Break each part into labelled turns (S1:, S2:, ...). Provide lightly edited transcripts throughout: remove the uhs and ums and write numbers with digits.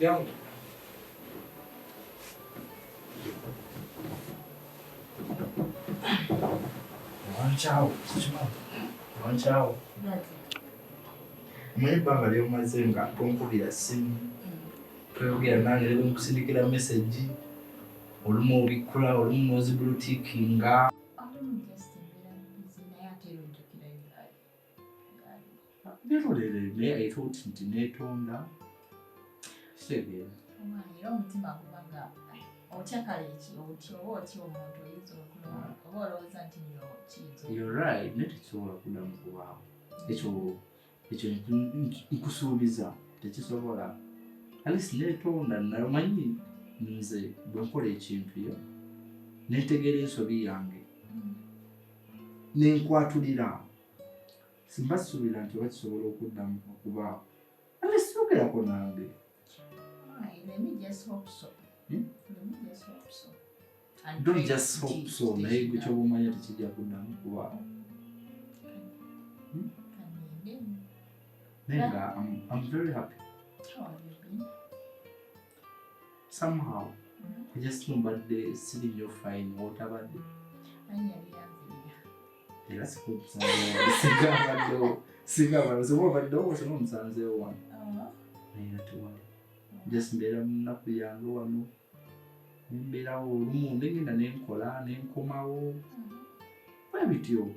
S1: Young. One chow. Mwebanga leo mazenga tonkubira simu. Twegera nange leo nkusindikira message. Olumu obikula olumu nozibulutinga. Naye ate nti neetonda segera
S2: era omutima gubanga otya kale eki oba otya omuntu oyinza okulonda oba olowooza nti kizo.
S1: You're right, naye tekisobola kuddamu kubaawo. Ekyo nkusuubiza tekisobola. Alice neetonda namanyi nze bwe nkola ekintu yo neetegeera ensobi yange nenkwatulira simba suubira nti oba kisobola okuddamu okubaawo. Alice yogerako nange.
S2: Let me just hope so.
S1: Don't just hope so. Naye gwe kyoba omanya tekijja kuddamu kubaawo. Naye nga I'm very happy.
S2: How have you been?
S1: Somehow. I just mbadde siri nnyo fine otabadde. Era sikusanzeewo. Singa obaddewo osobola omusanzeewo wano. Naye tuwali. Just mbeera mu nnaku yange wano. Mbeerawo olumu negenda nenkola nenkomawo. Bwe bityo.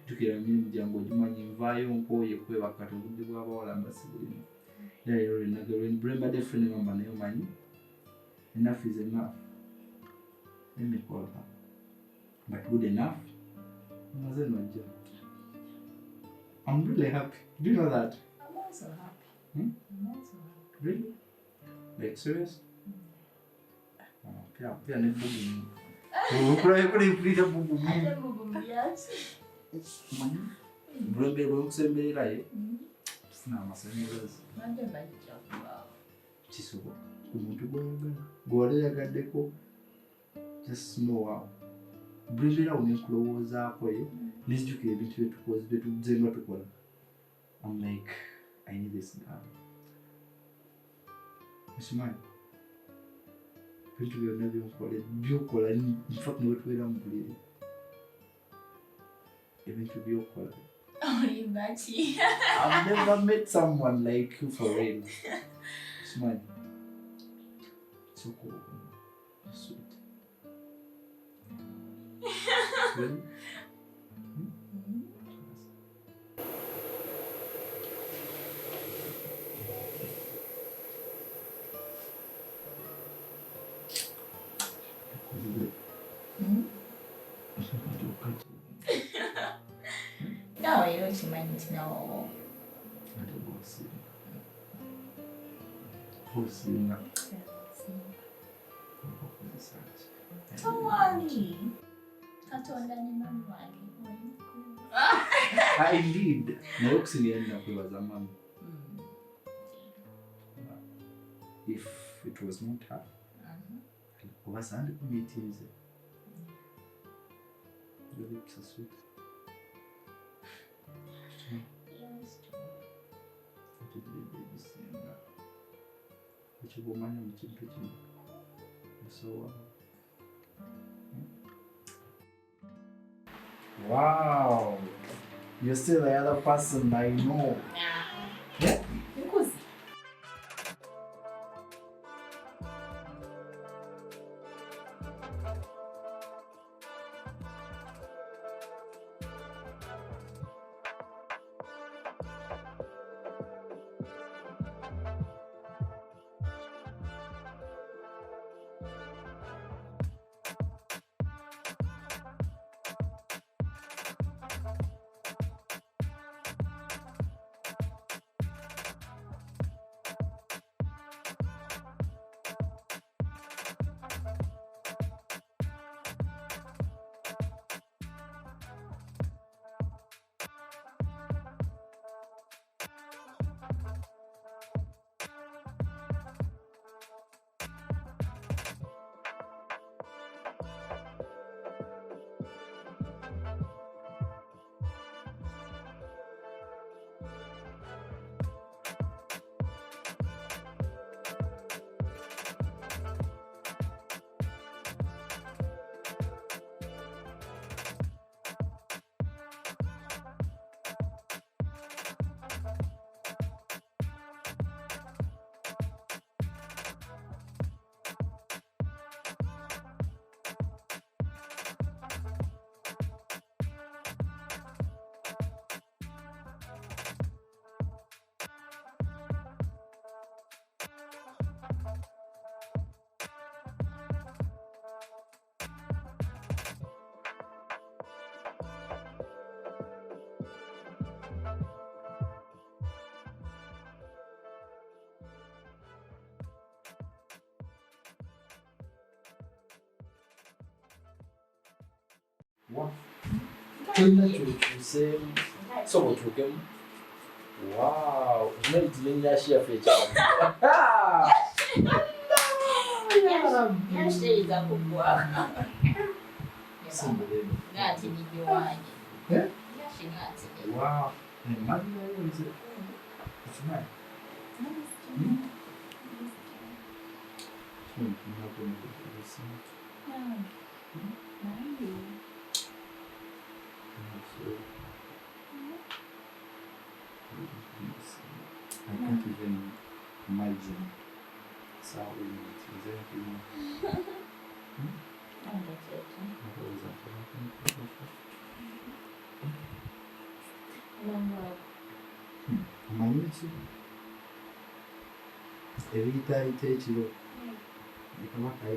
S1: Jjukira emirimu gyange ogimanyi nvaayo nkooye kwebaka obudde bw'abawala mbasibulimu. Era leero bwe mbadde ffene ngamba naye omanyi. Enough is enough. Let me call her. But good enough? I'm really happy. Do you know that?
S2: I'm also happy.
S1: I'm
S2: also happy.
S1: Really? Like serious? Pia ne bugu. Ukura kulipita bugu.
S2: Ate bugu byaki?
S1: Brombe kusembera ye. Sina amasanyalaze.
S2: Nanje bajja kuba.
S1: Kisobo. Omuntu gw'oyagaddeko just know wow. Brindira onekulowoozaako ye nezijjukira ebintu byetuzenga tukola. I'm like, I need this girl. Okimanyi? Ebintu byonna by'okola infact ne wetubeera mu buliri. Ebintu by'okola.
S2: Olimaki?
S1: I've never met someone like you for real. Okimanyi? So cool. Sweet. Really?
S2: No, you don't mind no.
S1: I don't want to see. Who's seeing that?
S2: Don't worry. Katonda ni mami wange.
S1: I did. Naye okusinga kwebaza mami. If it was not her, oba sandi kumitiize. Your lips are sweet. Wow, you're still the other person I know. Yeah? Wow. So wow, wow. I can't even imagine. So every time I take you, I come back, I